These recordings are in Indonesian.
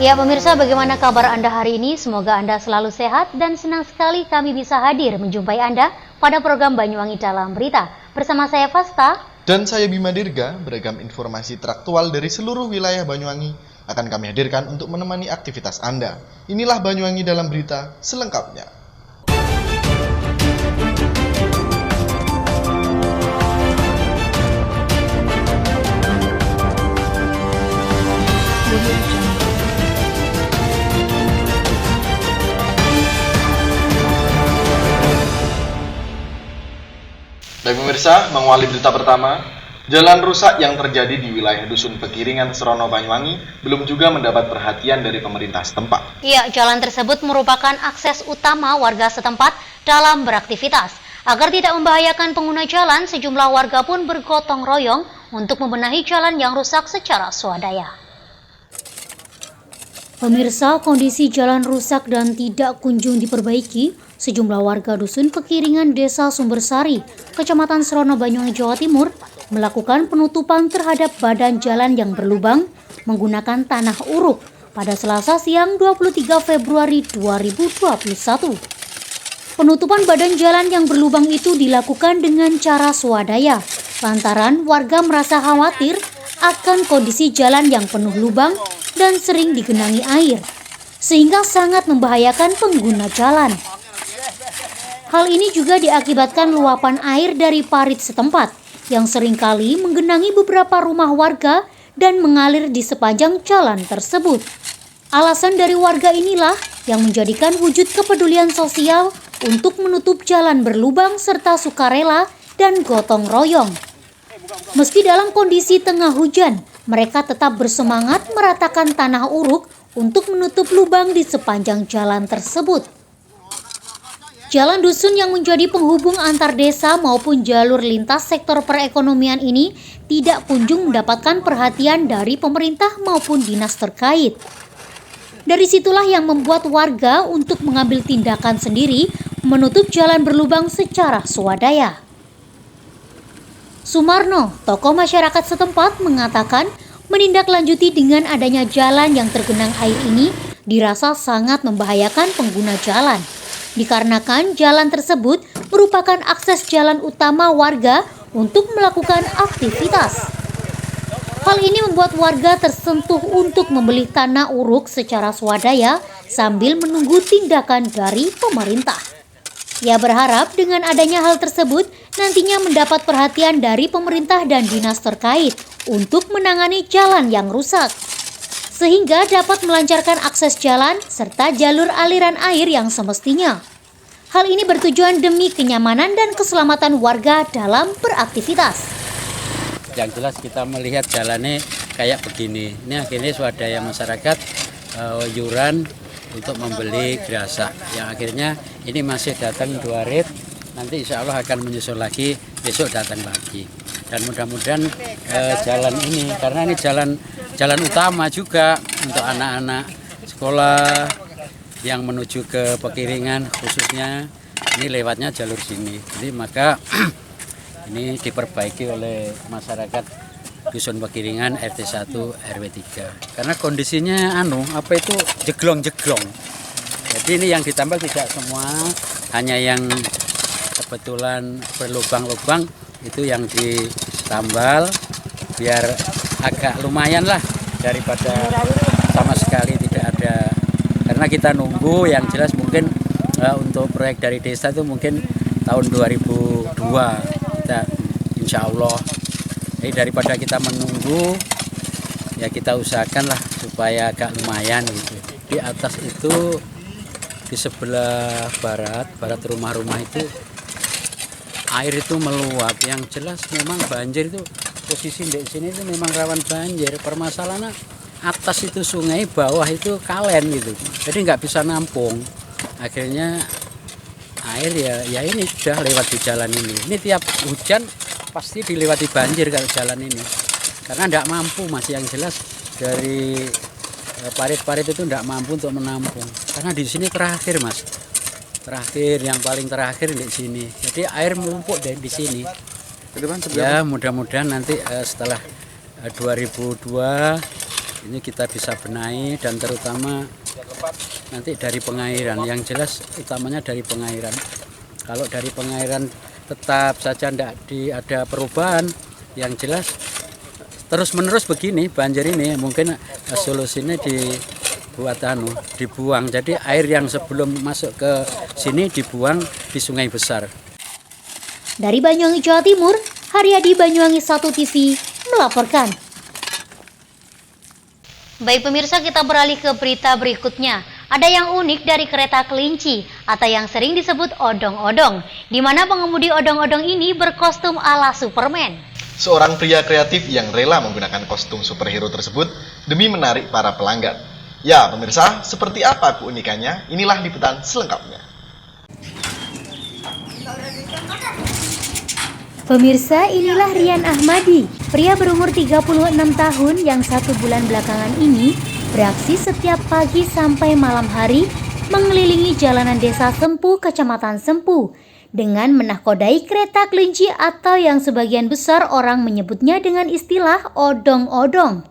Ya pemirsa, bagaimana kabar Anda hari ini? Semoga Anda selalu sehat dan senang sekali kami bisa hadir menjumpai Anda pada program Banyuwangi Dalam Berita. Bersama saya Fasta dan saya Bima Dirga, beragam informasi teraktual dari seluruh wilayah Banyuwangi akan kami hadirkan untuk menemani aktivitas Anda. Inilah Banyuwangi Dalam Berita selengkapnya. Baik pemirsa, mengawali berita pertama, jalan rusak yang terjadi di wilayah Dusun Pekiringan, Serono, Banyuwangi belum juga mendapat perhatian dari pemerintah setempat. Ya, jalan tersebut merupakan akses utama warga setempat dalam beraktivitas. Agar tidak membahayakan pengguna jalan, sejumlah warga pun bergotong royong untuk membenahi jalan yang rusak secara swadaya. Pemirsa, kondisi jalan rusak dan tidak kunjung diperbaiki. Sejumlah warga Dusun Pekiringan Desa Sumbersari, Kecamatan Serono, Banyuwangi, Jawa Timur, melakukan penutupan terhadap badan jalan yang berlubang menggunakan tanah uruk pada Selasa siang 23 Februari 2021. Penutupan badan jalan yang berlubang itu dilakukan dengan cara swadaya, lantaran warga merasa khawatir akan kondisi jalan yang penuh lubang dan sering digenangi air, sehingga sangat membahayakan pengguna jalan. Hal ini juga diakibatkan luapan air dari parit setempat yang seringkali menggenangi beberapa rumah warga dan mengalir di sepanjang jalan tersebut. Alasan dari warga inilah yang menjadikan wujud kepedulian sosial untuk menutup jalan berlubang serta sukarela dan gotong royong. Meski dalam kondisi tengah hujan, mereka tetap bersemangat meratakan tanah uruk untuk menutup lubang di sepanjang jalan tersebut. Jalan dusun yang menjadi penghubung antar desa maupun jalur lintas sektor perekonomian ini tidak kunjung mendapatkan perhatian dari pemerintah maupun dinas terkait. Dari situlah yang membuat warga untuk mengambil tindakan sendiri menutup jalan berlubang secara swadaya. Sumarno, tokoh masyarakat setempat, mengatakan menindaklanjuti dengan adanya jalan yang tergenang air ini dirasa sangat membahayakan pengguna jalan. Dikarenakan jalan tersebut merupakan akses jalan utama warga untuk melakukan aktivitas. Hal ini membuat warga tersentuh untuk membeli tanah uruk secara swadaya sambil menunggu tindakan dari pemerintah. Ia berharap dengan adanya hal tersebut nantinya mendapat perhatian dari pemerintah dan dinas terkait untuk menangani jalan yang rusak, sehingga dapat melancarkan akses jalan serta jalur aliran air yang semestinya. Hal ini bertujuan demi kenyamanan dan keselamatan warga dalam beraktivitas. Yang jelas kita melihat jalannya kayak begini. Ini akhirnya swadaya masyarakat yuran untuk membeli gerasa. Yang akhirnya ini masih datang 2 rit. Nanti insya Allah akan menyusul lagi, besok datang lagi. Dan mudah-mudahan jalan ini, karena ini jalan utama juga untuk anak-anak sekolah yang menuju ke Pekiringan khususnya, ini lewatnya jalur sini. Jadi maka ini diperbaiki oleh masyarakat Dusun Pekiringan RT 1 RW 3. Karena kondisinya jeglong-jeglong. Jadi ini yang ditambal tidak semua, hanya yang kebetulan berlubang-lubang itu yang ditambal biar agak lumayan lah daripada sama sekali tidak ada. Karena kita nunggu, yang jelas mungkin untuk proyek dari desa itu mungkin tahun 2002 kita insya Allah. Jadi daripada kita menunggu, ya kita usahakan lah supaya agak lumayan gitu. Di atas itu, di sebelah barat rumah-rumah itu air itu meluap. Yang jelas memang banjir itu, posisi di sini itu memang rawan banjir. Permasalahannya atas itu sungai, bawah itu kalen gitu. Jadi nggak bisa nampung. Akhirnya air ya ini sudah lewat di jalan ini. Ini tiap hujan pasti dilewati banjir kalau jalan ini. Karena nggak mampu Mas, yang jelas dari parit-parit itu nggak mampu untuk menampung. Karena di sini terakhir Mas. Terakhir, yang paling terakhir di sini. Jadi air menumpuk di sini. Ya mudah-mudahan nanti setelah 2002 ini kita bisa benahi, dan terutama nanti dari pengairan. Yang jelas utamanya dari pengairan. Kalau dari pengairan tetap saja tidak ada perubahan, yang jelas terus menerus begini banjir ini, mungkin solusinya dibuang. Jadi air yang sebelum masuk ke sini dibuang di sungai besar. Dari Banyuwangi, Jawa Timur, Haryadi, Banyuwangi 1 TV melaporkan. Baik pemirsa, kita beralih ke berita berikutnya. Ada yang unik dari kereta kelinci atau yang sering disebut odong-odong, di mana pengemudi odong-odong ini berkostum ala Superman. Seorang pria kreatif yang rela menggunakan kostum superhero tersebut demi menarik para pelanggan. Ya pemirsa, seperti apa keunikannya? Inilah liputan selengkapnya. Pemirsa, inilah Rian Ahmadi, pria berumur 36 tahun yang 1 bulan belakangan ini beraksi setiap pagi sampai malam hari mengelilingi jalanan desa Sempu, Kecamatan Sempu, dengan menahkodai kereta kelinci atau yang sebagian besar orang menyebutnya dengan istilah odong-odong.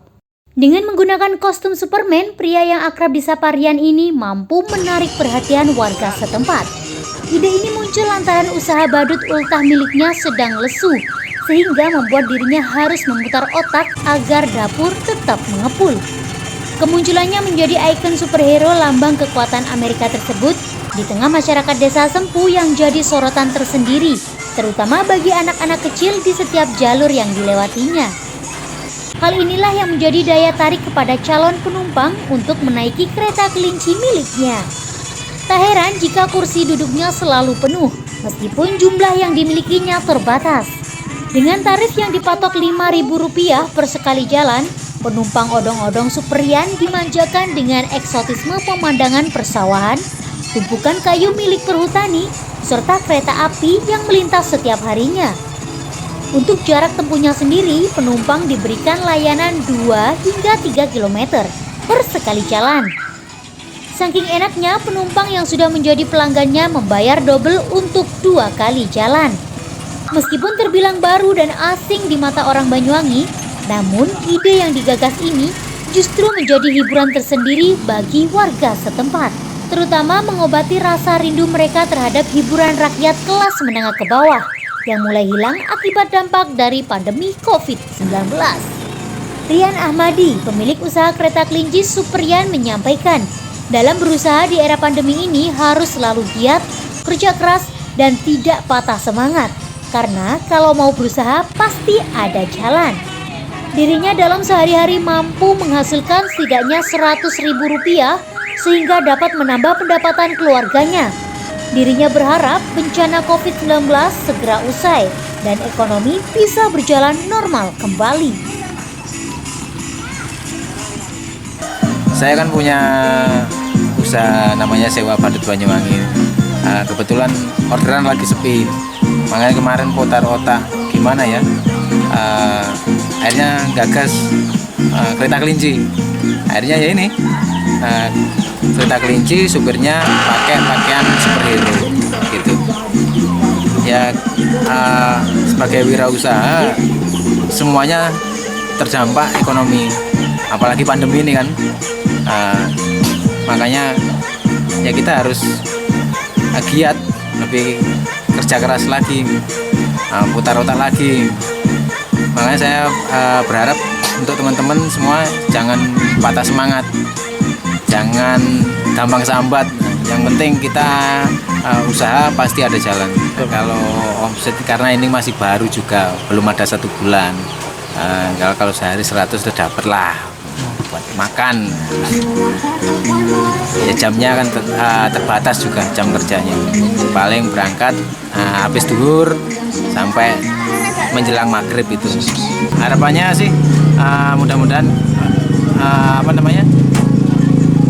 Dengan menggunakan kostum Superman, pria yang akrab disapa Rian ini mampu menarik perhatian warga setempat. Ide ini muncul lantaran usaha badut ultah miliknya sedang lesu, sehingga membuat dirinya harus memutar otak agar dapur tetap mengepul. Kemunculannya menjadi ikon superhero lambang kekuatan Amerika tersebut di tengah masyarakat desa Sempu yang jadi sorotan tersendiri, terutama bagi anak-anak kecil di setiap jalur yang dilewatinya. Hal inilah yang menjadi daya tarik kepada calon penumpang untuk menaiki kereta kelinci miliknya. Tak heran jika kursi duduknya selalu penuh, meskipun jumlah yang dimilikinya terbatas. Dengan tarif yang dipatok Rp5.000 per sekali jalan, penumpang odong-odong Super Rian dimanjakan dengan eksotisme pemandangan persawahan, tumpukan kayu milik perhutani, serta kereta api yang melintas setiap harinya. Untuk jarak tempuhnya sendiri, penumpang diberikan layanan 2 hingga 3 km per sekali jalan. Saking enaknya, penumpang yang sudah menjadi pelanggannya membayar double untuk 2 kali jalan. Meskipun terbilang baru dan asing di mata orang Banyuwangi, namun ide yang digagas ini justru menjadi hiburan tersendiri bagi warga setempat, terutama mengobati rasa rindu mereka terhadap hiburan rakyat kelas menengah ke bawah yang mulai hilang akibat dampak dari pandemi COVID-19. Rian Ahmadi, pemilik usaha kereta kelinci Super Rian, menyampaikan, dalam berusaha di era pandemi ini harus selalu giat, kerja keras, dan tidak patah semangat. Karena kalau mau berusaha pasti ada jalan. Dirinya dalam sehari-hari mampu menghasilkan setidaknya Rp100.000 sehingga dapat menambah pendapatan keluarganya. Dirinya berharap bencana COVID-19 segera usai dan ekonomi bisa berjalan normal kembali. Saya kan punya usaha namanya sewa badut Banyuwangi. Kebetulan orderan lagi sepi, makanya kemarin putar otak gimana ya. Akhirnya gagas kereta kelinci. Akhirnya ya ini kereta kelinci, supirnya pakai pakaian superhero gitu. Ya sebagai wirausaha semuanya terdampak ekonomi, apalagi pandemi ini kan. Makanya ya kita harus giat, lebih kerja keras lagi, putar otak lagi. Makanya saya berharap untuk teman-teman semua jangan patah semangat, jangan gampang sambat. Yang penting kita usaha pasti ada jalan. Kalau omset, karena ini masih baru juga, belum ada 1 bulan. Kalau sehari 100 sudah dapat lah buat makan. Ya jamnya kan terbatas juga jam kerjanya. Paling berangkat habis duhur sampai menjelang maghrib itu. Harapannya sih mudah-mudahan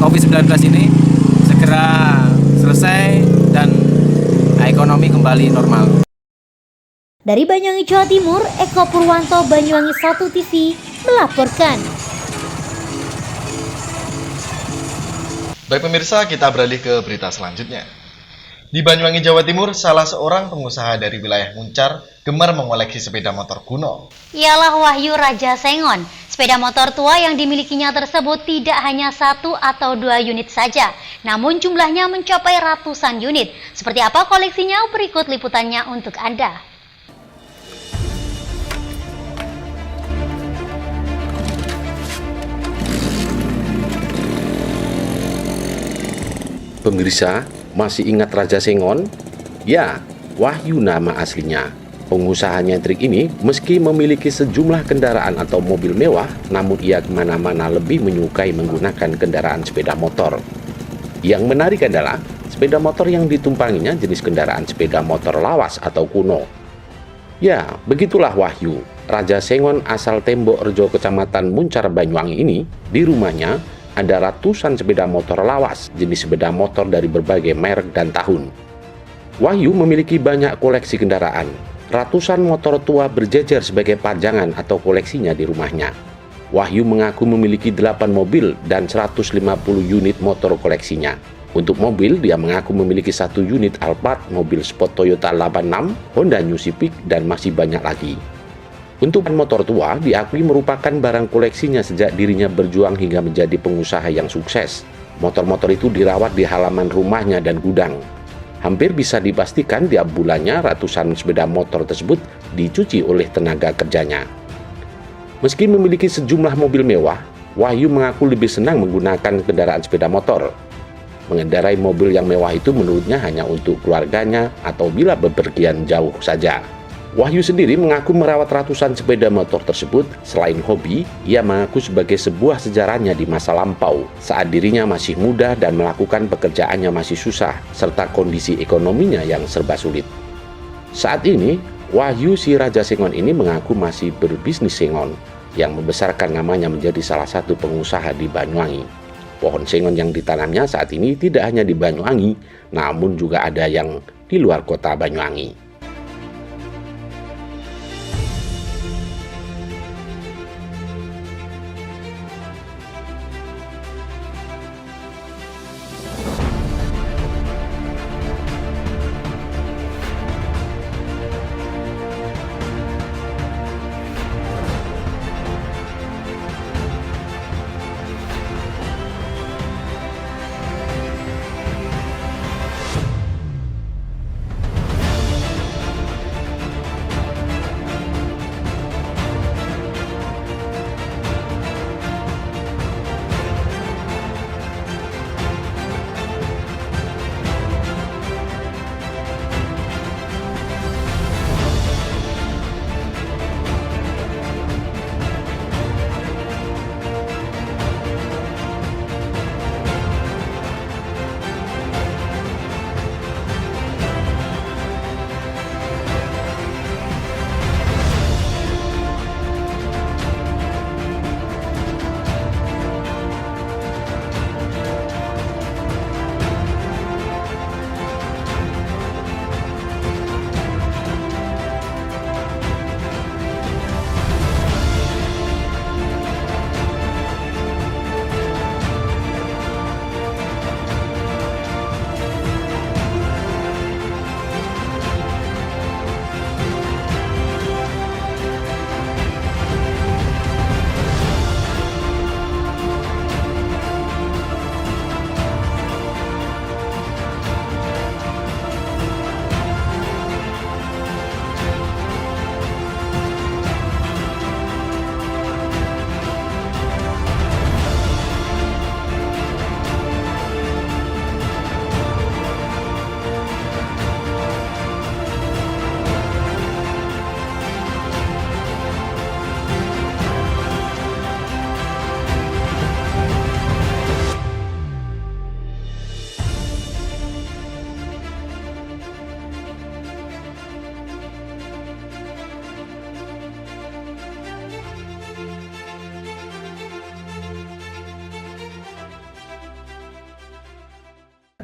COVID-19 ini segera selesai dan ekonomi kembali normal. Dari Banyuwangi, Jawa Timur, Eko Purwanto, Banyuwangi 1 TV melaporkan. Baik pemirsa, kita beralih ke berita selanjutnya. Di Banyuwangi, Jawa Timur, salah seorang pengusaha dari wilayah Muncar gemar mengoleksi sepeda motor kuno. Ialah Wahyu Raja Sengon. Sepeda motor tua yang dimilikinya tersebut tidak hanya 1 atau 2 unit saja, namun jumlahnya mencapai ratusan unit. Seperti apa koleksinya? Berikut liputannya untuk Anda. Pemirsa, masih ingat Raja Sengon? Ya, Wahyu nama aslinya. Pengusaha nyentrik ini meski memiliki sejumlah kendaraan atau mobil mewah, namun ia kemana-mana lebih menyukai menggunakan kendaraan sepeda motor. Yang menarik adalah sepeda motor yang ditumpanginya jenis kendaraan sepeda motor lawas atau kuno. Ya, begitulah Wahyu, Raja Sengon asal Tembok Rejo, Kecamatan Muncar, Banyuwangi ini. Di rumahnya ada ratusan sepeda motor lawas, jenis sepeda motor dari berbagai merek dan tahun. Wahyu memiliki banyak koleksi kendaraan. Ratusan motor tua berjejer sebagai pajangan atau koleksinya di rumahnya. Wahyu mengaku memiliki 8 mobil dan 150 unit motor koleksinya. Untuk mobil, dia mengaku memiliki 1 unit Alphard, mobil sport Toyota 86, Honda New Civic, dan masih banyak lagi. Untuk motor tua, diakui merupakan barang koleksinya sejak dirinya berjuang hingga menjadi pengusaha yang sukses. Motor-motor itu dirawat di halaman rumahnya dan gudang. Hampir bisa dipastikan tiap bulannya ratusan sepeda motor tersebut dicuci oleh tenaga kerjanya. Meski memiliki sejumlah mobil mewah, Wahyu mengaku lebih senang menggunakan kendaraan sepeda motor. Mengendarai mobil yang mewah itu menurutnya hanya untuk keluarganya atau bila bepergian jauh saja. Wahyu sendiri mengaku merawat ratusan sepeda motor tersebut. Selain hobi, ia mengaku sebagai sebuah sejarahnya di masa lampau, saat dirinya masih muda dan melakukan pekerjaannya masih susah, serta kondisi ekonominya yang serba sulit. Saat ini, Wahyu si Raja Sengon ini mengaku masih berbisnis sengon, yang membesarkan namanya menjadi salah satu pengusaha di Banyuwangi. Pohon sengon yang ditanamnya saat ini tidak hanya di Banyuwangi, namun juga ada yang di luar kota Banyuwangi.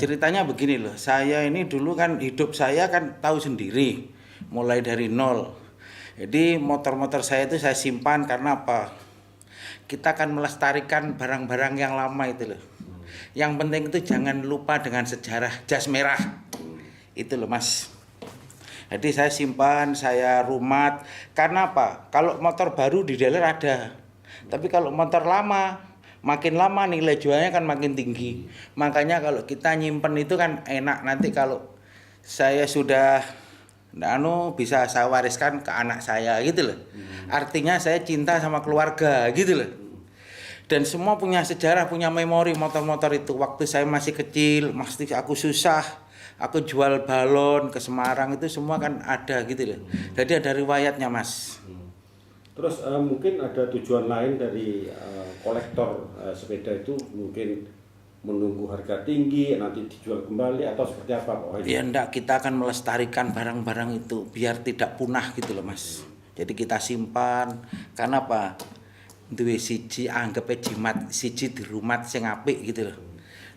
Ceritanya begini loh, saya ini dulu kan hidup saya kan tahu sendiri, mulai dari nol. Jadi motor-motor saya itu saya simpan karena apa? Kita akan melestarikan barang-barang yang lama itu loh. Yang penting itu jangan lupa dengan sejarah jas merah. Itu loh Mas. Jadi saya simpan, saya rumat. Karena apa? Kalau motor baru di dealer ada. Tapi kalau motor lama, makin lama nilai jualnya kan makin tinggi. Makanya kalau kita nyimpen itu kan enak. Nanti kalau saya sudah bisa saya wariskan ke anak saya gitu loh. Artinya saya cinta sama keluarga gitu loh. Dan semua punya sejarah, punya memori motor-motor itu. Waktu saya masih kecil, masih aku susah, aku jual balon ke Semarang itu semua kan ada gitu loh. Jadi ada riwayatnya, Mas. Terus mungkin ada tujuan lain dari kolektor sepeda itu, mungkin menunggu harga tinggi nanti dijual kembali atau seperti apa Pak Wahyu? Ya enggak, kita akan melestarikan barang-barang itu biar tidak punah gitu loh, Mas. Jadi kita simpan. Karena apa? Duwe siji anggap jimat, siji dirumat sing apik gitu loh.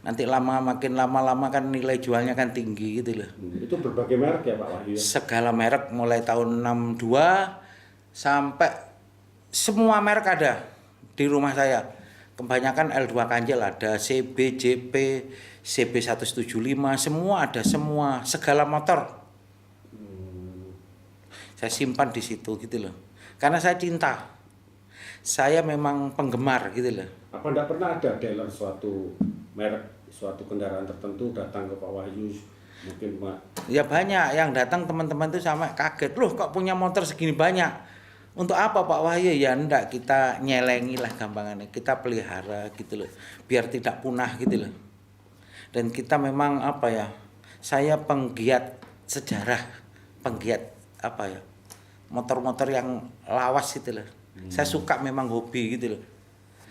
Nanti makin lama kan nilai jualnya kan tinggi gitu loh. Itu berbagai merek ya Pak Wahyu? Segala merek mulai tahun 62 sampai semua merek ada di rumah saya. Kebanyakan L2 Kanjel ada, CB, JP, CB 175, semua ada, semua segala motor. Saya simpan di situ gitu loh. Karena saya cinta. Saya memang penggemar gitu loh. Apa enggak pernah ada dealer suatu merek, suatu kendaraan tertentu datang ke Pak Wahyu mungkin Pak? Ya banyak yang datang teman-teman itu sama kaget, loh kok punya motor segini banyak. Untuk apa Pak Wahyu? Ya enggak, kita nyelengi lah gampangannya, kita pelihara gitu loh, biar tidak punah gitu loh. Dan kita memang apa ya, saya penggiat sejarah, penggiat apa ya, motor-motor yang lawas gitu loh. Saya suka, memang hobi gitu loh.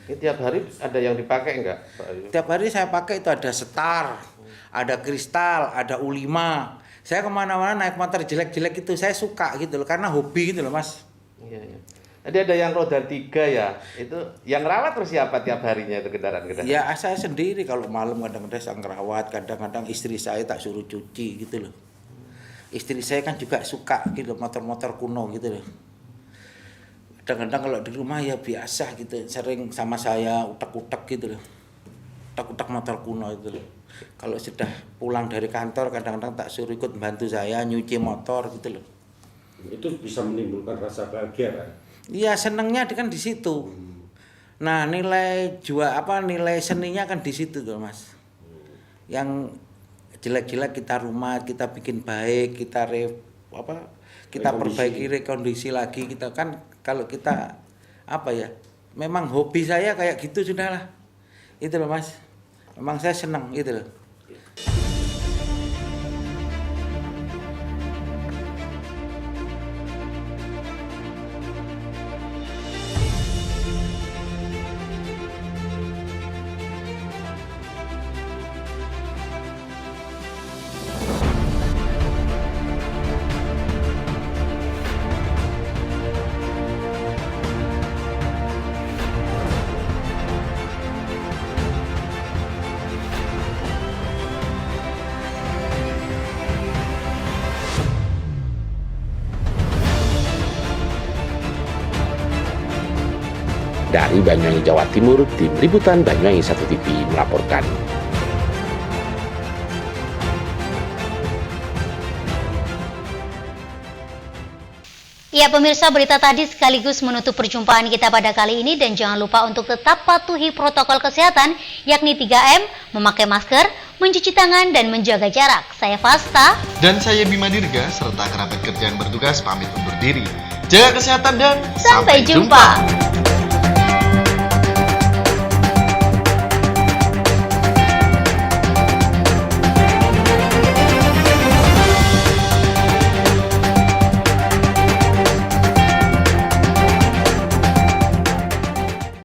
Ini tiap hari ada yang dipakai enggak, Pak Wahyu? Tiap hari saya pakai itu ada Star, ada Kristal, ada U5. Saya kemana-mana naik motor jelek-jelek itu saya suka gitu loh, karena hobi gitu loh, Mas. Iya, iya. Tadi ada yang roda 3 ya, itu yang rawat terus siapa tiap harinya itu kendaraan-kendaraan? Ya saya sendiri, kalau malam kadang-kadang saya ngerawat, kadang-kadang istri saya tak suruh cuci gitu loh. Istri saya kan juga suka gitu motor-motor kuno gitu loh. Kadang-kadang kalau di rumah ya biasa gitu, sering sama saya utak-utak gitu loh. Utak-utak motor kuno itu loh. Kalau sudah pulang dari kantor kadang-kadang tak suruh ikut bantu saya nyuci motor gitu loh. Itu bisa menimbulkan rasa bahagia kan? Iya, senengnya kan di situ. Nah, nilai seninya kan di situ tuh, Mas. Yang jelek-jelek kita rumah, kita bikin baik, kita perbaiki, rekondisi lagi, kita kan kalau kita apa ya? Memang hobi saya kayak gitu sudahlah. Itu loh, Mas. Memang saya senang gitu loh. Dari Banyuwangi, Jawa Timur, Tim Liputan Banyuwangi 1 TV melaporkan. Ya pemirsa, berita tadi sekaligus menutup perjumpaan kita pada kali ini, dan jangan lupa untuk tetap patuhi protokol kesehatan yakni 3M, memakai masker, mencuci tangan, dan menjaga jarak. Saya Fasta. Dan saya Bima Dirga, serta kerabat kerja yang bertugas pamit undur diri. Jaga kesehatan dan Sampai jumpa.